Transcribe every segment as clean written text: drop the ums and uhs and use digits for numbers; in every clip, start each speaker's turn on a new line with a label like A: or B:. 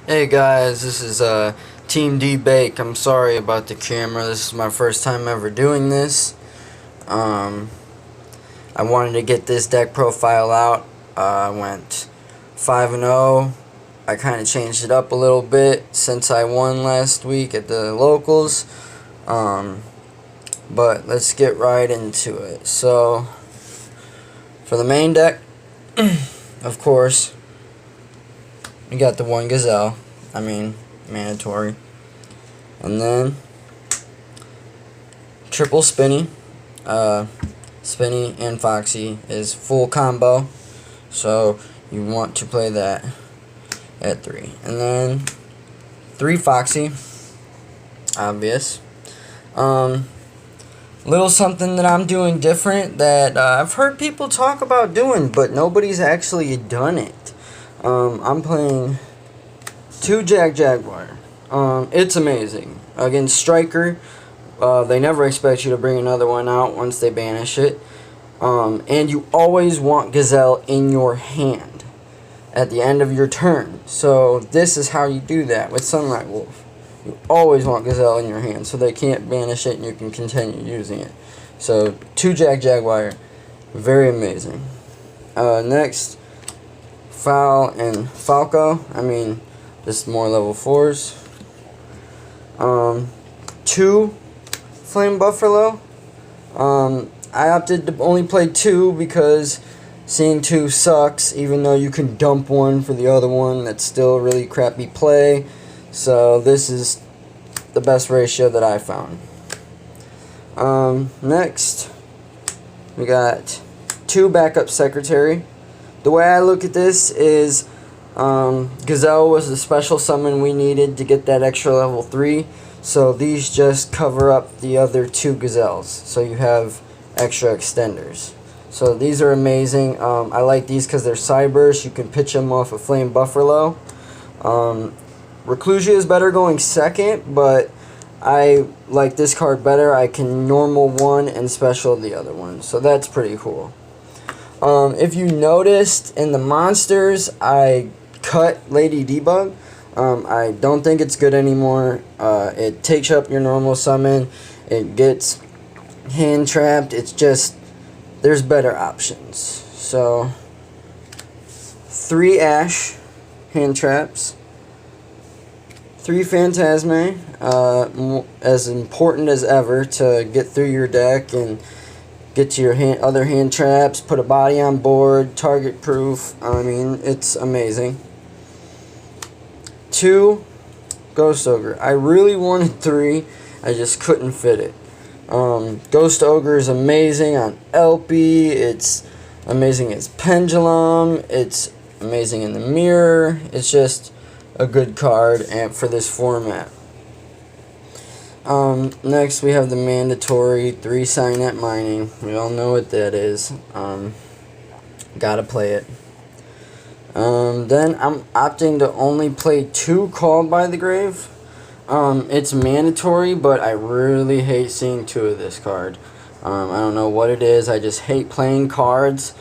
A: Hey guys, this is Team D Bake. I'm sorry about the camera. This is my first time ever doing this. I wanted to get this deck profile out. I went 5-0. I kind of changed it up a little bit since I won last week at the locals. But let's get right into it. So, for the main deck, of course, you got the one Gazelle. Mandatory. And then triple Spinny. Spinny and Foxy is full combo. So you want to play that at 3. And then 3 Foxy. Obvious. Little something that I'm doing different that I've heard people talk about doing, but nobody's actually done it. I'm playing 2 Jaguar. It's amazing. Against Striker, they never expect you to bring another one out once they banish it. And you always want Gazelle in your hand at the end of your turn. So this is how you do that with Sunlight Wolf. You always want Gazelle in your hand so they can't banish it and you can continue using it. So 2 Jaguar, very amazing. Next, Foul and Falco. Just more level 4s. 2 Flame Buffalo. I opted to only play 2 because seeing 2 sucks, even though you can dump one for the other one. That's still a really crappy play. So this is the best ratio that I found. Next, we got 2 Backup Secretary. The way I look at this is Gazelle was the special summon we needed to get that extra level 3. So these just cover up the other 2 Gazelles. So you have extra extenders. So these are amazing. I like these because they're Cyburst. You can pitch them off a Flame Buffalo. Reclusia is better going second, but I like this card better. I can normal one and special the other one. So that's pretty cool. If you noticed in the monsters, I cut Lady Debug. I don't think it's good anymore. It takes up your normal summon. It gets hand trapped. It's just, there's better options. So 3 Ash hand traps. 3 Phantasme, as important as ever to get through your deck and get to your other hand traps, put a body on board, target proof. It's amazing. 2 Ghost Ogre. I really wanted 3, I just couldn't fit it. Ghost Ogre is amazing on LP, it's amazing as Pendulum, it's amazing in the mirror, it's just a good card and for this format. Next we have the mandatory 3 Signet Mining. We all know what that is. Gotta play it. Then I'm opting to only play 2 Called by the Grave. It's mandatory, but I really hate seeing 2 of this card. I don't know what it is. I just hate playing cards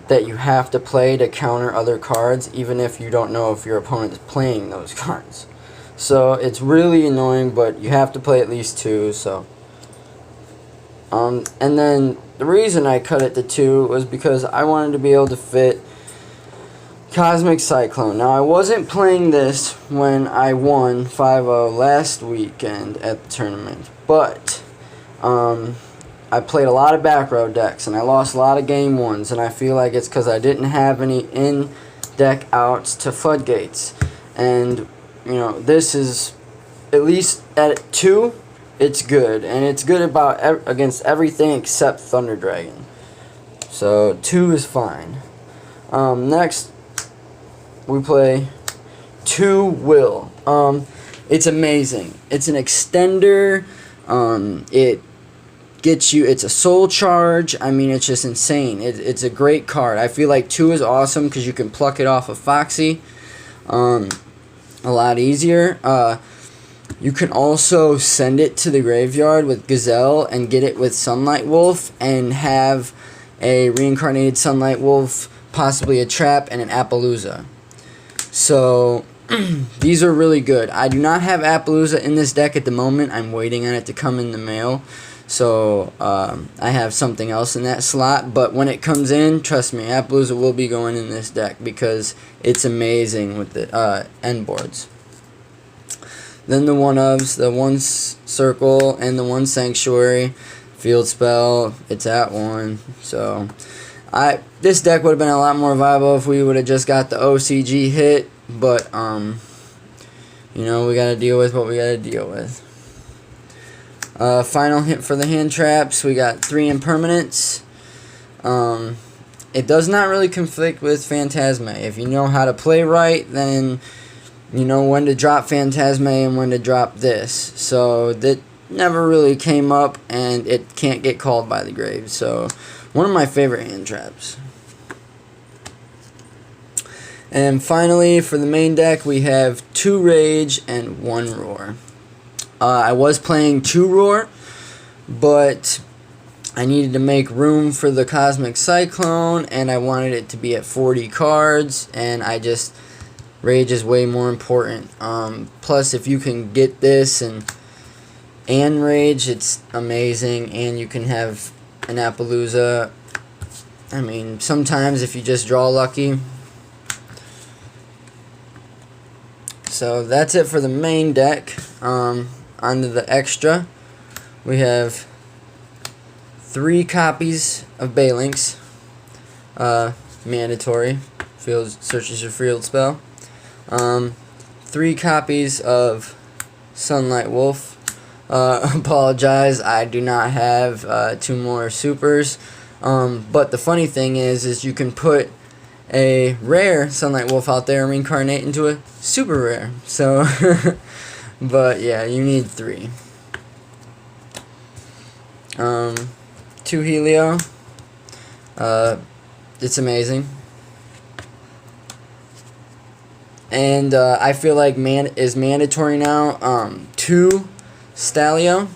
A: that you have to play to counter other cards, even if you don't know if your opponent is playing those cards. So it's really annoying, but you have to play at least 2. So, and then the reason I cut it to 2 was because I wanted to be able to fit Cosmic Cyclone. Now I wasn't playing this when I won 5-0 last weekend at the tournament, but I played a lot of back row decks and I lost a lot of game 1s, and I feel like it's because I didn't have any in deck outs to floodgates. And this is, at least at 2, it's good, and it's good against everything except Thunder Dragon. So 2 is fine. Next we play 2 Will. It's amazing. It's an extender. It gets you, it's a soul charge. It's just insane. It's a great card. I feel like 2 is awesome because you can pluck it off of Foxy a lot easier. You can also send it to the graveyard with Gazelle and get it with Sunlight Wolf and have a reincarnated Sunlight Wolf, possibly a trap, and an Appaloosa. So These are really good. I do not have Appaloosa in this deck at the moment. I'm waiting on it to come in the mail. So I have something else in that slot. But when it comes in, trust me, Appaloosa will be going in this deck because it's amazing with the end boards. Then the one-ofs, the one circle and the one sanctuary. Field spell, it's at 1. So this deck would have been a lot more viable if we would have just got the OCG hit. But you know, we gotta deal with what we gotta deal with. Final hint for the hand traps. We got 3 impermanents. It does not really conflict with Phantasma. If you know how to play right, then you know when to drop Phantasma and when to drop this. So that never really came up, and it can't get called by the grave. So one of my favorite hand traps. And finally, for the main deck, we have 2 Rage and 1 Roar. I was playing 2 Roar, but I needed to make room for the Cosmic Cyclone, and I wanted it to be at 40 cards, and Rage is way more important. Plus, if you can get this and Rage, it's amazing, and you can have an Appaloosa. I mean, sometimes if you just draw lucky. So that's it for the main deck. Onto the extra, we have 3 copies of Balinks, mandatory. Searches your field spell. 3 copies of Sunlight Wolf. Apologize, I do not have 2 more supers. But the funny thing is you can put a rare Sunlight Wolf out there and reincarnate into a super rare. So, but yeah, you need 3. 2 Helio. It's amazing. And I feel like is mandatory now. 2 Stalio.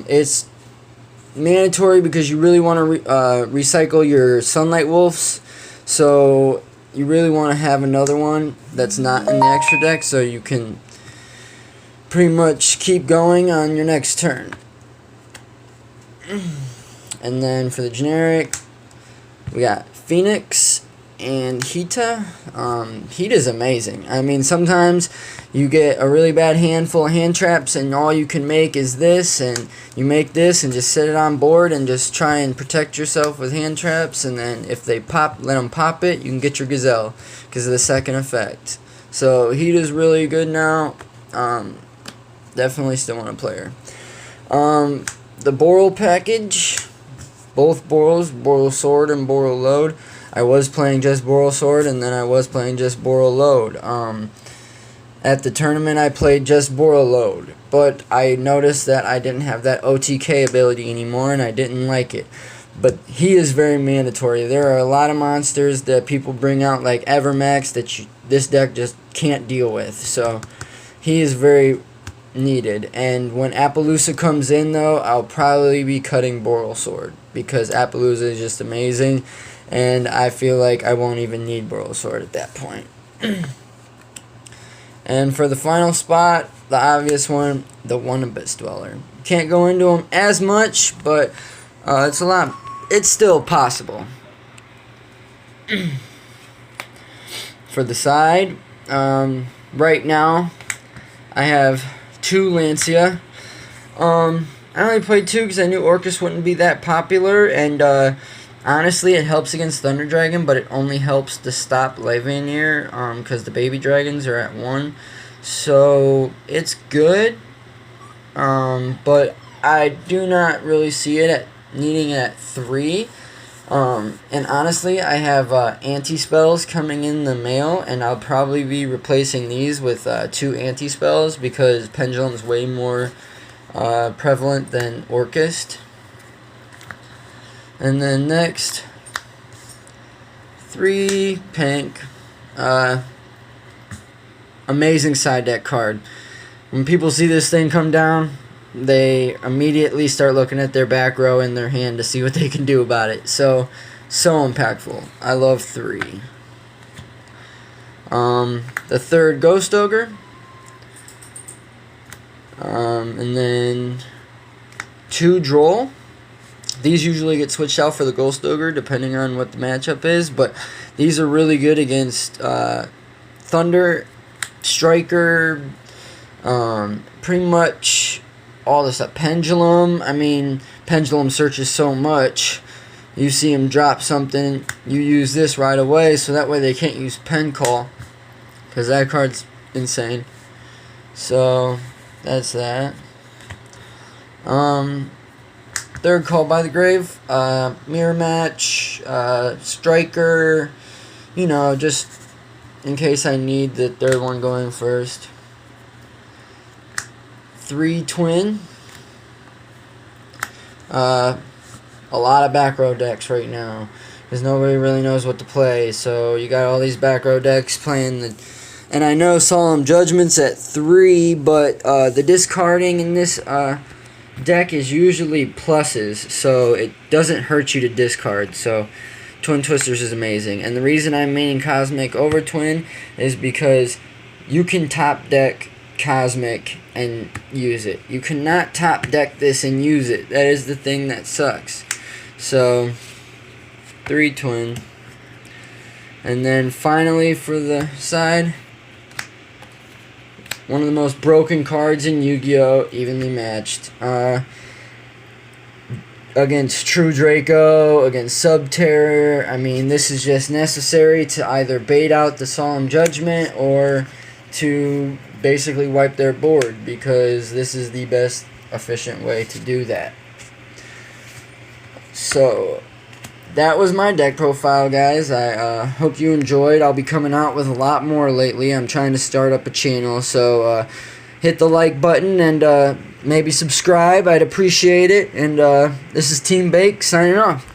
A: It's mandatory because you really want to recycle your Sunlight Wolves. So you really want to have another one that's not in the extra deck, so you can pretty much keep going on your next turn. And then for the generic, we got Phoenix and Hita. Hita's amazing. I mean, sometimes you get a really bad hand full of hand traps, and all you can make is this, and you make this and just set it on board and just try and protect yourself with hand traps, and then if they pop, let them pop it, you can get your Gazelle because of the second effect. So Hita's really good now. Definitely still want to play her. The Boral package, both Borals, Boral Sword and Boral Load. I was playing just Boral Sword, and then I was playing just Boral Load. At the tournament, I played just Boral Load, but I noticed that I didn't have that OTK ability anymore, and I didn't like it. But he is very mandatory. There are a lot of monsters that people bring out, like Evermax, that this deck just can't deal with. So he is very needed. And when Appaloosa comes in, though, I'll probably be cutting Boral Sword because Appaloosa is just amazing. And I feel like I won't even need Boral Sword at that point. And for the final spot, the obvious one, the One Abyss Dweller. Can't go into him as much, but it's still possible. For the side, right now, I have 2 Lancia. I only played 2 because I knew Orcus wouldn't be that popular, and honestly, it helps against Thunder Dragon, but it only helps to stop Levianeer, because the baby dragons are at 1. So, it's good, but I do not really see it needing it at 3. And honestly, I have anti-spells coming in the mail, and I'll probably be replacing these with 2 anti-spells because Pendulum's way more prevalent than Orcust. And then next, 3 pink. Amazing side deck card. When people see this thing come down, they immediately start looking at their back row in their hand to see what they can do about it. So impactful. I love 3. The third Ghost Ogre. And then 2 Droll. These usually get switched out for the Ghost Ogre depending on what the matchup is, but these are really good against Thunder, Striker, pretty much all this stuff. Pendulum. I mean, Pendulum searches so much. You see him drop something, you use this right away, so that way they can't use Pen Call, because that card's insane. So that's that. Third Call by the Grave, Mirror Match, Striker, you know, just in case I need the third one going first. 3 Twin. A lot of back row decks right now, because nobody really knows what to play, so you got all these back row decks playing the... And I know Solemn Judgment's at 3, but the discarding in this deck is usually pluses, so it doesn't hurt you to discard. So Twin Twisters is amazing. And the reason I'm maining Cosmic over Twin is because you can top deck Cosmic and use it. You cannot top deck this and use it. That is the thing that sucks. So 3 Twin. And then finally for the side, one of the most broken cards in Yu-Gi-Oh! Evenly matched. Against True Draco, against Subterror. I mean, this is just necessary to either bait out the Solemn Judgment or to basically wipe their board, because this is the best efficient way to do that. So that was my deck profile, guys. I hope you enjoyed. I'll be coming out with a lot more lately. I'm trying to start up a channel, so hit the like button and maybe subscribe. I'd appreciate it. And this is Team Bake signing off.